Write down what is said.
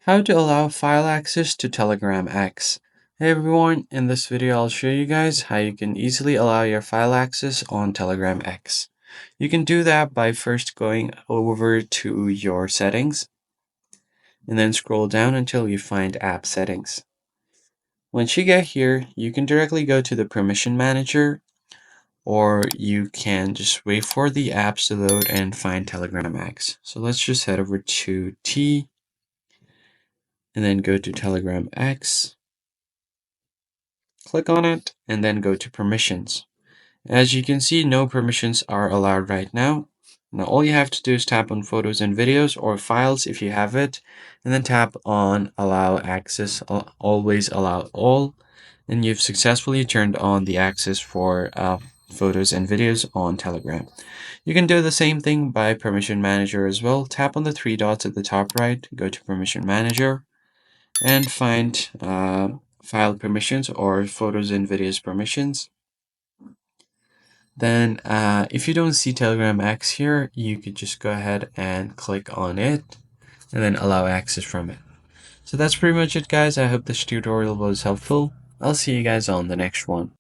How to allow file access to Telegram X. Hey everyone, in this video I'll show you guys how you can easily allow your file access on Telegram X. You can do that by first going over to your settings and then scroll down until you find app settings. Once you get here, you can directly go to the permission manager, or you can just wait for the apps to load and find Telegram X. So let's just head over to T and then go to Telegram X. Click on it and then go to permissions. As you can see, no permissions are allowed right now. Now all you have to do is tap on photos and videos or files if you have it, and then tap on allow access, always allow all, and you've successfully turned on the access for photos and videos on Telegram. You can do the same thing by permission manager as well. Tap on the three dots at the top right, go to permission manager, and find file permissions or photos and videos permissions. Then if you don't see Telegram X here, you could just go ahead and click on it and then allow access from it. So that's pretty much it, guys. I hope this tutorial was helpful. I'll see you guys on the next one.